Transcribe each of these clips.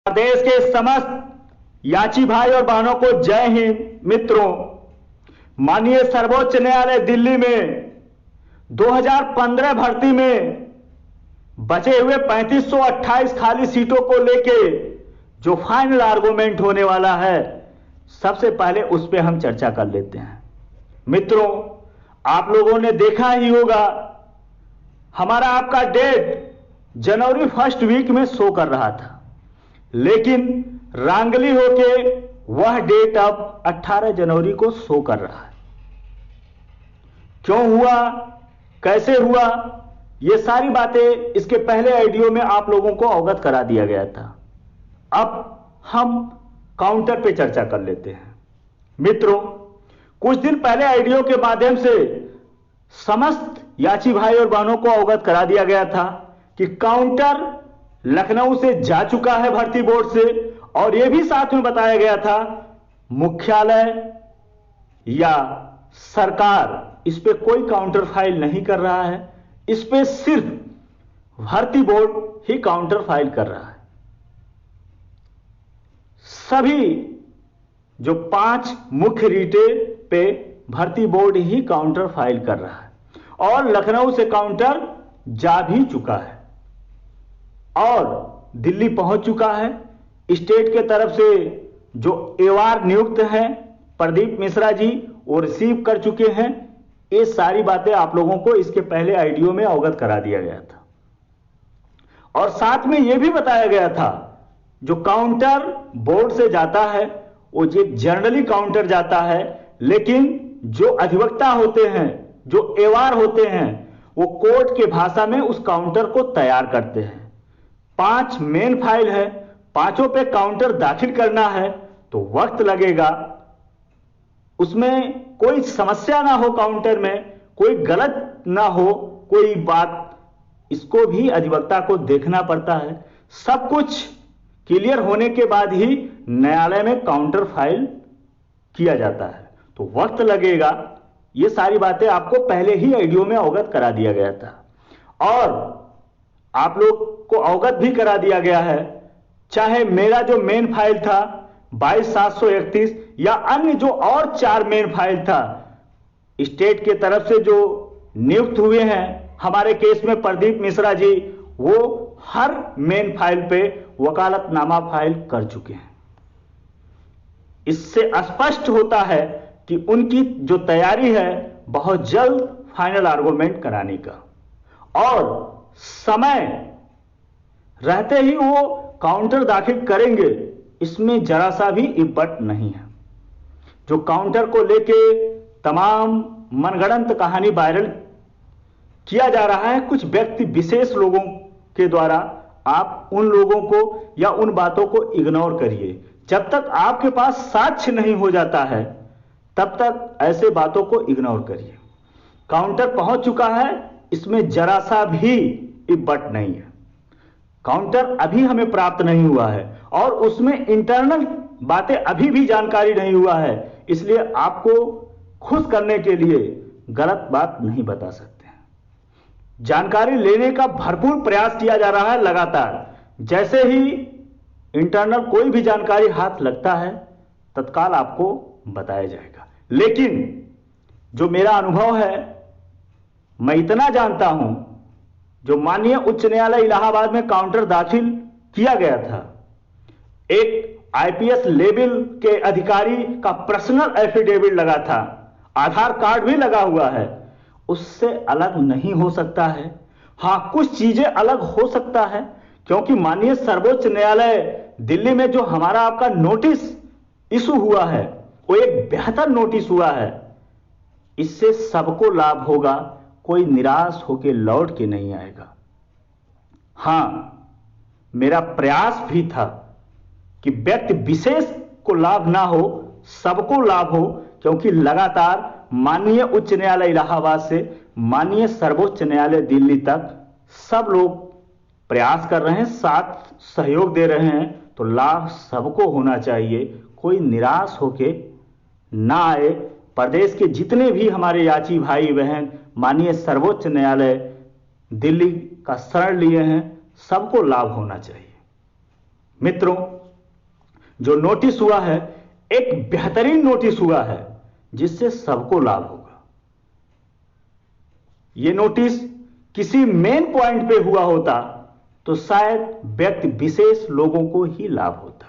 देश के समस्त याची भाई और बहनों को जय हिंद। मित्रों, माननीय सर्वोच्च न्यायालय दिल्ली में 2015 भर्ती में बचे हुए 3528 खाली सीटों को लेके जो फाइनल आर्गुमेंट होने वाला है, सबसे पहले उस पर हम चर्चा कर लेते हैं। मित्रों, आप लोगों ने देखा ही होगा, हमारा आपका डेट जनवरी फर्स्ट वीक में शो कर रहा था, लेकिन रांगली होके वह डेट अब 18 जनवरी को शो कर रहा है। क्यों हुआ, कैसे हुआ, ये सारी बातें इसके पहले ऑडियो में आप लोगों को अवगत करा दिया गया था। अब हम काउंटर पे चर्चा कर लेते हैं। मित्रों, कुछ दिन पहले ऑडियो के माध्यम से समस्त याची भाई और बहनों को अवगत करा दिया गया था कि काउंटर लखनऊ से जा चुका है भर्ती बोर्ड से, और यह भी साथ में बताया गया था मुख्यालय या सरकार इस पे कोई काउंटर फाइल नहीं कर रहा है, इस पे सिर्फ भर्ती बोर्ड ही काउंटर फाइल कर रहा है। सभी जो 5 मुख्य रीटे पे भर्ती बोर्ड ही काउंटर फाइल कर रहा है, और लखनऊ से काउंटर जा भी चुका है और दिल्ली पहुंच चुका है। स्टेट के तरफ से जो एवार नियुक्त हैं प्रदीप मिश्रा जी, वो रिसीव कर चुके हैं। ये सारी बातें आप लोगों को इसके पहले ऑडियो में अवगत करा दिया गया था, और साथ में यह भी बताया गया था जो काउंटर बोर्ड से जाता है वो एक जनरली काउंटर जाता है, लेकिन जो अधिवक्ता होते हैं, जो एवार होते हैं, वो कोर्ट के भाषा में उस काउंटर को तैयार करते हैं। 5 मेन फाइल है, पांचों पे काउंटर दाखिल करना है तो वक्त लगेगा। उसमें कोई समस्या ना हो, काउंटर में कोई गलत ना हो, कोई बात, इसको भी अधिवक्ता को देखना पड़ता है। सब कुछ क्लियर होने के बाद ही न्यायालय में काउंटर फाइल किया जाता है, तो वक्त लगेगा। ये सारी बातें आपको पहले ही ऑडियो में अवगत करा दिया गया था, और आप लोग को अवगत भी करा दिया गया है। चाहे मेरा जो मेन फाइल था 22731 या अन्य जो और 4 मेन फाइल था, स्टेट के तरफ से जो नियुक्त हुए हैं, हमारे केस में प्रदीप मिश्रा जी, वो हर मेन फाइल पे वकालतनामा फाइल कर चुके हैं। इससे स्पष्ट होता है कि उनकी जो तैयारी है बहुत जल्द फाइनल आर्गुमेंट कराने का, और समय रहते ही वो काउंटर दाखिल करेंगे, इसमें जरा सा भी इब्बत नहीं है। जो काउंटर को लेके तमाम मनगढ़ंत कहानी वायरल किया जा रहा है कुछ व्यक्ति विशेष लोगों के द्वारा, आप उन लोगों को या उन बातों को इग्नोर करिए। जब तक आपके पास साक्ष्य नहीं हो जाता है तब तक ऐसे बातों को इग्नोर करिए। काउंटर पहुंच चुका है, इसमें जरा सा भी इब्बत नहीं है। काउंटर अभी हमें प्राप्त नहीं हुआ है और उसमें इंटरनल बातें अभी भी जानकारी नहीं हुआ है, इसलिए आपको खुश करने के लिए गलत बात नहीं बता सकते हैं। जानकारी लेने का भरपूर प्रयास किया जा रहा है लगातार। जैसे ही इंटरनल कोई भी जानकारी हाथ लगता है तत्काल आपको बताया जाएगा। लेकिन जो मेरा अनुभव है, मैं इतना जानता हूं, जो माननीय उच्च न्यायालय इलाहाबाद में काउंटर दाखिल किया गया था, एक आईपीएस लेवल के अधिकारी का पर्सनल एफिडेविट लगा था, आधार कार्ड भी लगा हुआ है, उससे अलग नहीं हो सकता है। हां, कुछ चीजें अलग हो सकता है, क्योंकि माननीय सर्वोच्च न्यायालय दिल्ली में जो हमारा आपका नोटिस इशू हुआ है वो एक बेहतर नोटिस हुआ है। इससे सबको लाभ होगा, कोई निराश होकर लौट के नहीं आएगा। हां, मेरा प्रयास भी था कि व्यक्ति विशेष को लाभ ना हो, सबको लाभ हो, क्योंकि लगातार माननीय उच्च न्यायालय इलाहाबाद से माननीय सर्वोच्च न्यायालय दिल्ली तक सब लोग प्रयास कर रहे हैं, साथ सहयोग दे रहे हैं, तो लाभ सबको होना चाहिए, कोई निराश होके ना आए। प्रदेश के जितने भी हमारे याची भाई बहन माननीय सर्वोच्च न्यायालय दिल्ली का शरण लिए हैं, सबको लाभ होना चाहिए। मित्रों, जो नोटिस हुआ है एक बेहतरीन नोटिस हुआ है जिससे सबको लाभ होगा। यह नोटिस किसी मेन पॉइंट पे हुआ होता तो शायद व्यक्ति विशेष लोगों को ही लाभ होता,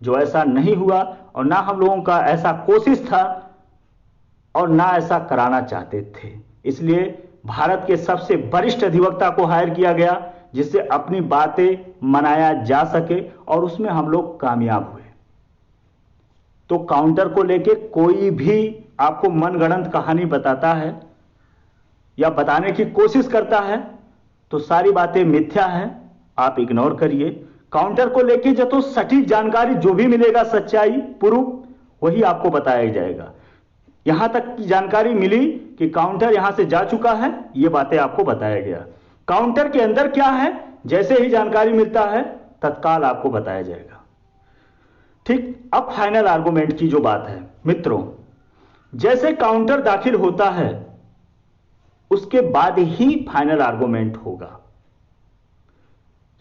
जो ऐसा नहीं हुआ और ना हम लोगों का ऐसा कोशिश था और ना ऐसा कराना चाहते थे। इसलिए भारत के सबसे वरिष्ठ अधिवक्ता को हायर किया गया जिससे अपनी बातें मनाया जा सके और उसमें हम लोग कामयाब हुए। तो काउंटर को लेके कोई भी आपको मनगढ़ंत कहानी बताता है या बताने की कोशिश करता है तो सारी बातें मिथ्या है, आप इग्नोर करिए। काउंटर को लेके जो तो सटीक जानकारी जो भी मिलेगा, सच्चाई प्रूफ वही आपको बताया जाएगा। यहां तक की जानकारी मिली कि काउंटर यहां से जा चुका है, ये बातें आपको बताया गया। काउंटर के अंदर क्या है, जैसे ही जानकारी मिलता है तत्काल आपको बताया जाएगा। ठीक, अब फाइनल आर्गुमेंट की जो बात है मित्रों, जैसे काउंटर दाखिल होता है उसके बाद ही फाइनल आर्गुमेंट होगा।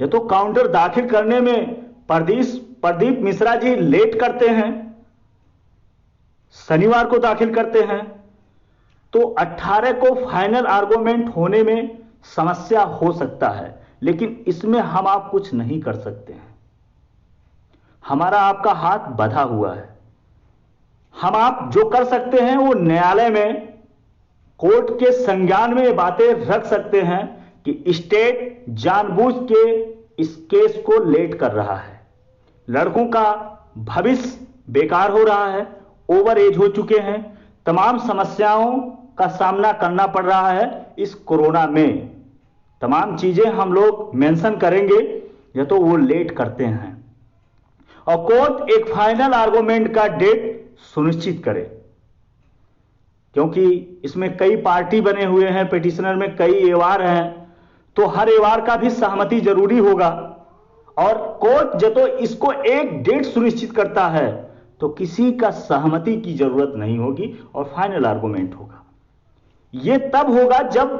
या तो काउंटर दाखिल करने में प्रदीप मिश्रा जी लेट करते हैं, शनिवार को दाखिल करते हैं, तो 18 को फाइनल आर्गुमेंट होने में समस्या हो सकता है, लेकिन इसमें हम आप कुछ नहीं कर सकते हैं। हमारा आपका हाथ बंधा हुआ है। हम आप जो कर सकते हैं वो न्यायालय में कोर्ट के संज्ञान में ये बातें रख सकते हैं कि स्टेट जानबूझ के इस केस को लेट कर रहा है, लड़कों का भविष्य बेकार हो रहा है, ओवर एज हो चुके हैं, तमाम समस्याओं का सामना करना पड़ रहा है इस कोरोना में। तमाम चीजें हम लोग मेंशन करेंगे, या तो वो लेट करते हैं और कोर्ट एक फाइनल आर्गुमेंट का डेट सुनिश्चित करे, क्योंकि इसमें कई पार्टी बने हुए हैं, पिटिशनर में कई एवार हैं, तो हर एवार का भी सहमति जरूरी होगा। और कोर्ट जब तो इसको एक डेट सुनिश्चित करता है तो किसी का सहमति की जरूरत नहीं होगी और फाइनल आर्गुमेंट होगा। यह तब होगा जब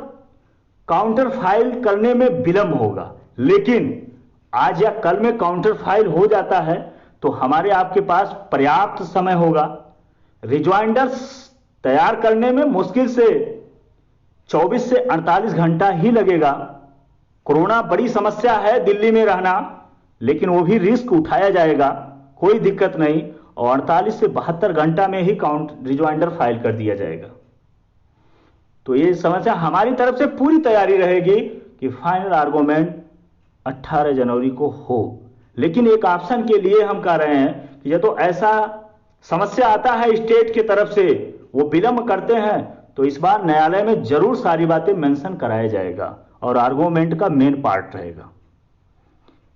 काउंटर फाइल करने में विलंब होगा, लेकिन आज या कल में काउंटर फाइल हो जाता है तो हमारे आपके पास पर्याप्त समय होगा। रिजॉइंडर्स तैयार करने में मुश्किल से 24 से 48 घंटा ही लगेगा। कोरोना बड़ी समस्या है, दिल्ली में रहना, लेकिन वो भी रिस्क उठाया जाएगा, कोई दिक्कत नहीं, और 48 से 72 घंटा में ही रिजॉइंडर फाइल कर दिया जाएगा। तो ये समस्या हमारी तरफ से पूरी तैयारी रहेगी कि फाइनल आर्गुमेंट 18 जनवरी को हो। लेकिन एक ऑप्शन के लिए हम कह रहे हैं कि यह तो ऐसा समस्या आता है स्टेट की तरफ से, वो विलंब करते हैं, तो इस बार न्यायालय में जरूर सारी बातें मेंशन कराया जाएगा और आर्गुमेंट का मेन पार्ट रहेगा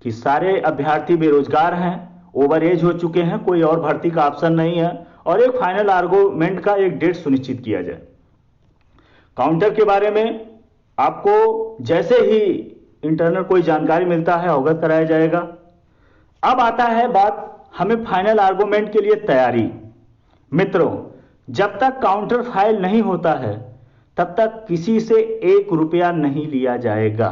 कि सारे अभ्यर्थी बेरोजगार हैं, ओवर एज हो चुके हैं, कोई और भर्ती का ऑप्शन नहीं है, और एक फाइनल आर्गुमेंट का एक डेट सुनिश्चित किया जाए। काउंटर के बारे में आपको जैसे ही इंटरनल कोई जानकारी मिलता है अवगत कराया जाएगा। अब आता है बात हमें फाइनल आर्गुमेंट के लिए तैयारी। मित्रों, जब तक काउंटर फाइल नहीं होता है तब तक किसी से 1 रुपया नहीं लिया जाएगा।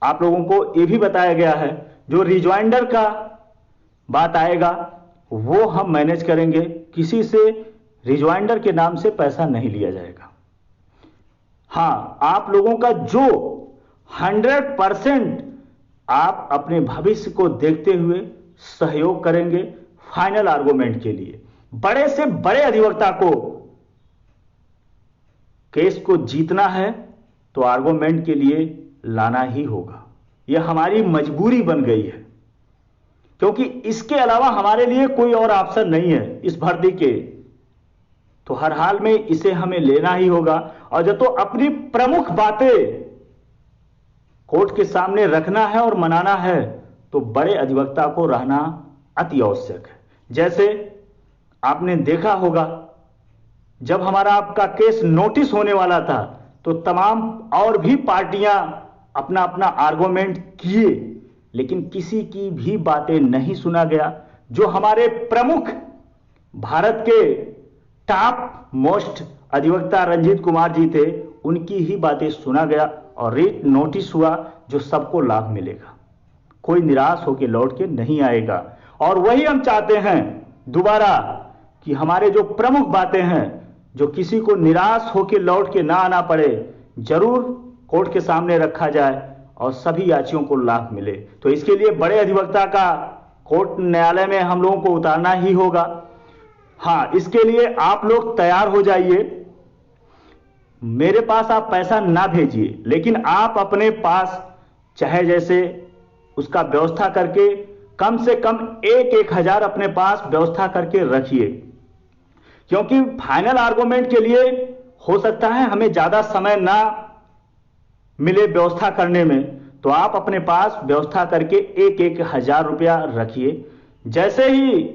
आप लोगों को यह भी बताया गया है जो रिजॉइंडर का बात आएगा वो हम मैनेज करेंगे, किसी से रिजॉइंडर के नाम से पैसा नहीं लिया जाएगा। हां, आप लोगों का जो 100% आप अपने भविष्य को देखते हुए सहयोग करेंगे फाइनल आर्गुमेंट के लिए। बड़े से बड़े अधिवक्ता को केस को जीतना है तो आर्गुमेंट के लिए लाना ही होगा। यह हमारी मजबूरी बन गई है, क्योंकि इसके अलावा हमारे लिए कोई और ऑप्शन नहीं है इस भर्ती के। तो हर हाल में इसे हमें लेना ही होगा, और जब तो अपनी प्रमुख बातें कोर्ट के सामने रखना है और मनाना है तो बड़े अधिवक्ता को रहना अति आवश्यक है। जैसे आपने देखा होगा जब हमारा आपका केस नोटिस होने वाला था तो तमाम और भी पार्टियां अपना अपना आर्गुमेंट किए, लेकिन किसी की भी बातें नहीं सुना गया। जो हमारे प्रमुख भारत के टॉप मोस्ट अधिवक्ता रंजीत कुमार जी थे, उनकी ही बातें सुना गया और रिट नोटिस हुआ जो सबको लाभ मिलेगा। कोई निराश होकर लौट के नहीं आएगा। और वही हम चाहते हैं दोबारा कि हमारे जो प्रमुख बातें हैं, जो किसी को निराश होकर लौट के ना आना पड़े, जरूर कोर्ट के सामने रखा जाए और सभी याचियों को लाभ मिले। तो इसके लिए बड़े अधिवक्ता का कोर्ट न्यायालय में हम लोगों को उतारना ही होगा। हाँ, इसके लिए आप लोग तैयार हो जाइए। मेरे पास आप पैसा ना भेजिए, लेकिन आप अपने पास चाहे जैसे उसका व्यवस्था करके कम से कम 1,000 अपने पास व्यवस्था करके रखिए, क्योंकि फाइनल आर्गुमेंट के लिए हो सकता है हमें ज्यादा समय ना मिले व्यवस्था करने में, तो आप अपने पास व्यवस्था करके 1,000 रुपया रखिए। जैसे ही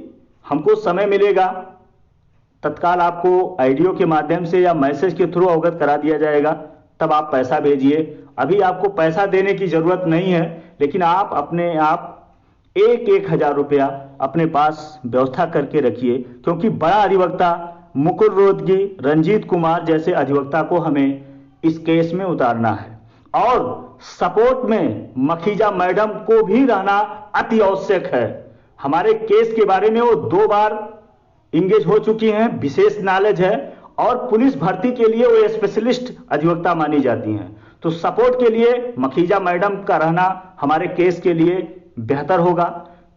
हमको समय मिलेगा तत्काल आपको आईडियो के माध्यम से या मैसेज के थ्रू अवगत करा दिया जाएगा, तब आप पैसा भेजिए। अभी आपको पैसा देने की जरूरत नहीं है, लेकिन आप अपने आप 1,000 रुपया अपने पास व्यवस्था करके रखिए, क्योंकि बड़ा अधिवक्ता मुकुल रोहतगी, रंजीत कुमार जैसे अधिवक्ता को हमें इस केस में उतारना है। और सपोर्ट में मखीजा मैडम को भी रहना अति आवश्यक है। हमारे केस के बारे में वो 2 बार इंगेज हो चुकी हैं, विशेष नॉलेज है, और पुलिस भर्ती के लिए वो स्पेशलिस्ट अधिवक्ता मानी जाती हैं। तो सपोर्ट के लिए मखीजा मैडम का रहना हमारे केस के लिए बेहतर होगा।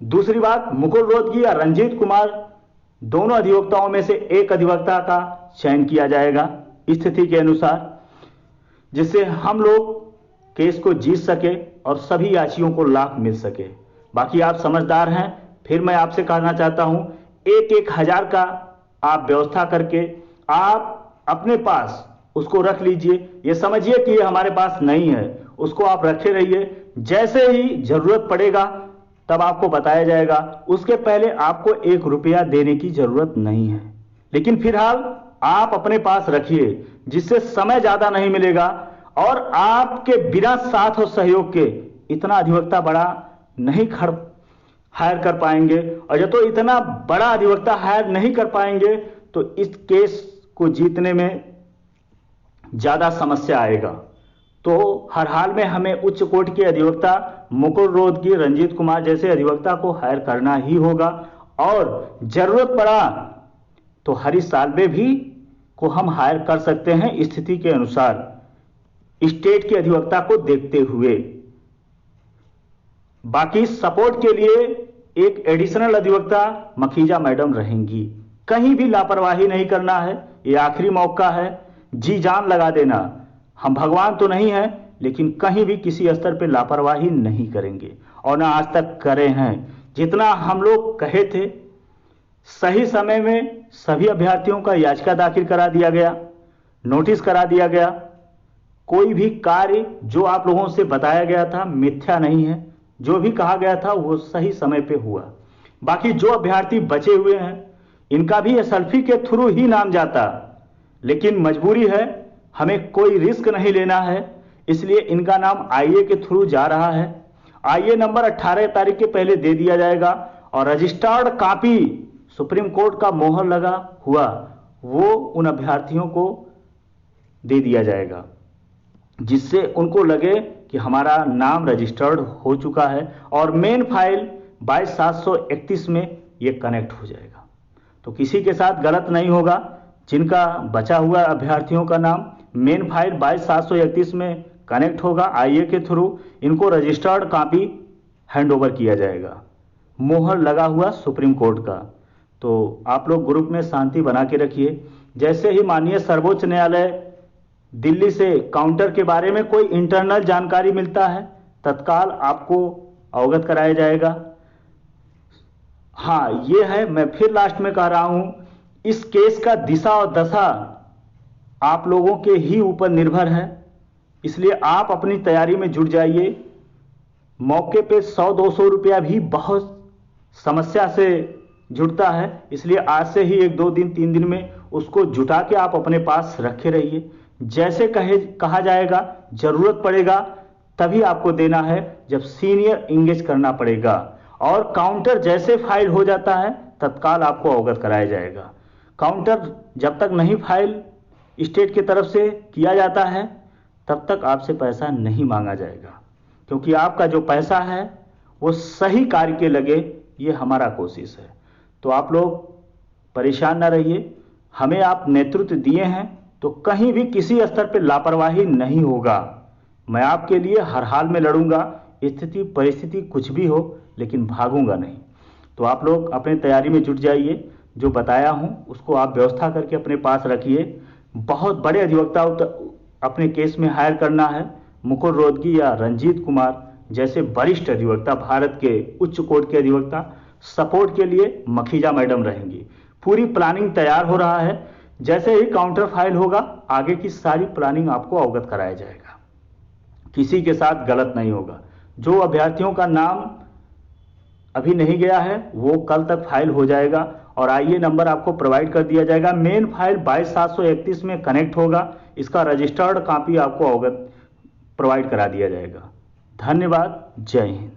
दूसरी बात, मुकुल रोहतगी या रंजीत कुमार दोनों अधिवक्ताओं में से एक अधिवक्ता का चयन किया जाएगा स्थिति के अनुसार, जिससे हम लोग केस को जीत सके और सभी याचियों को लाभ मिल सके। बाकी आप समझदार हैं, फिर मैं आपसे कहना चाहता हूं 1,000 का आप व्यवस्था करके आप अपने पास उसको रख लीजिए। ये समझिए कि ये हमारे पास नहीं है, उसको आप रखे रहिए। जैसे ही जरूरत पड़ेगा तब आपको बताया जाएगा। उसके पहले आपको 1 रुपया देने की जरूरत नहीं है, लेकिन फिलहाल आप अपने पास रखिए, जिससे समय ज्यादा नहीं मिलेगा और आपके बिना साथ और सहयोग के इतना अधिवक्ता बड़ा नहीं हायर कर पाएंगे। और जब तो इतना बड़ा अधिवक्ता हायर नहीं कर पाएंगे तो इस केस को जीतने में ज्यादा समस्या आएगा। तो हर हाल में हमें उच्च कोर्ट के अधिवक्ता मुकुल रोहतगी, रंजीत कुमार जैसे अधिवक्ता को हायर करना ही होगा। और जरूरत पड़ा तो हरीश साल्वे भी को हम हायर कर सकते हैं स्थिति के अनुसार, स्टेट के अधिवक्ता को देखते हुए। बाकी सपोर्ट के लिए एक एडिशनल अधिवक्ता मखीजा मैडम रहेंगी। कहीं भी लापरवाही नहीं करना है, ये आखिरी मौका है, जी जान लगा देना। हम भगवान तो नहीं हैं, लेकिन कहीं भी किसी स्तर पे लापरवाही नहीं करेंगे और ना आज तक करे हैं। जितना हम लोग कहे थे सही समय में सभी अभ्यर्थियों का याचिका दाखिल करा दिया गया, नोटिस करा दिया गया। कोई भी कार्य जो आप लोगों से बताया गया था मिथ्या नहीं है, जो भी कहा गया था वो सही समय पे हुआ। बाकी जो अभ्यर्थी बचे हुए हैं इनका भी एसएलपी के थ्रू ही नाम जाता, लेकिन मजबूरी है, हमें कोई रिस्क नहीं लेना है, इसलिए इनका नाम आईए के थ्रू जा रहा है। आईए नंबर 18 तारीख के पहले दे दिया जाएगा और रजिस्टर्ड कॉपी सुप्रीम कोर्ट का मोहर लगा हुआ वो उन अभ्यर्थियों को दे दिया जाएगा, जिससे उनको लगे कि हमारा नाम रजिस्टर्ड हो चुका है और मेन फाइल 22,731 में ये कनेक्ट हो जाएगा। तो किसी के साथ गलत नहीं होगा। जिनका बचा हुआ अभ्यर्थियों का नाम मेन फाइल 22,731 में कनेक्ट होगा आईए के थ्रू, इनको रजिस्टर्ड कॉपी हैंडओवर किया जाएगा, मोहर लगा हुआ सुप्रीम कोर्ट का। तो आप लोग ग्रुप में शांति बना के रखिए। जैसे ही माननीय सर्वोच्च न्यायालय दिल्ली से काउंटर के बारे में कोई इंटरनल जानकारी मिलता है तत्काल आपको अवगत कराया जाएगा। हाँ, ये है, मैं फिर लास्ट में कह रहा हूं, इस केस का दिशा और दशा आप लोगों के ही ऊपर निर्भर है, इसलिए आप अपनी तैयारी में जुट जाइए। मौके पे 100-200 रुपया भी बहुत समस्या से जुटता है, इसलिए आज से ही 1-2 दिन 3 दिन में उसको जुटा के आप अपने पास रखे रहिए। जैसे कहा जाएगा, जरूरत पड़ेगा तभी आपको देना है, जब सीनियर इंगेज करना पड़ेगा। और काउंटर जैसे फाइल हो जाता है तत्काल आपको अवगत कराया जाएगा। काउंटर जब तक नहीं फाइल स्टेट की तरफ से किया जाता है तब तक आपसे पैसा नहीं मांगा जाएगा, क्योंकि आपका जो पैसा है वो सही कार्य के लगे, ये हमारा कोशिश है। तो आप लोग परेशान ना रहिए, हमें आप नेतृत्व दिए हैं तो कहीं भी किसी स्तर पर लापरवाही नहीं होगा। मैं आपके लिए हर हाल में लड़ूंगा, स्थिति परिस्थिति कुछ भी हो, लेकिन भागूंगा नहीं। तो आप लोग अपनी तैयारी में जुट जाइए, जो बताया हूं उसको आप व्यवस्था करके अपने पास रखिए। बहुत बड़े अधिवक्ता अपने केस में हायर करना है, मुकुल रोहतगी या रंजीत कुमार जैसे वरिष्ठ अधिवक्ता, भारत के उच्च कोर्ट के अधिवक्ता। सपोर्ट के लिए मखीजा मैडम रहेंगी। पूरी प्लानिंग तैयार हो रहा है, जैसे ही काउंटर फाइल होगा आगे की सारी प्लानिंग आपको अवगत कराया जाएगा। किसी के साथ गलत नहीं होगा। जो अभ्यर्थियों का नाम अभी नहीं गया है वो कल तक फाइल हो जाएगा और आईए नंबर आपको प्रोवाइड कर दिया जाएगा। मेन फाइल 22731 में कनेक्ट होगा, इसका रजिस्टर्ड कॉपी आपको अवगत प्रोवाइड करा दिया जाएगा। धन्यवाद, जय हिंद।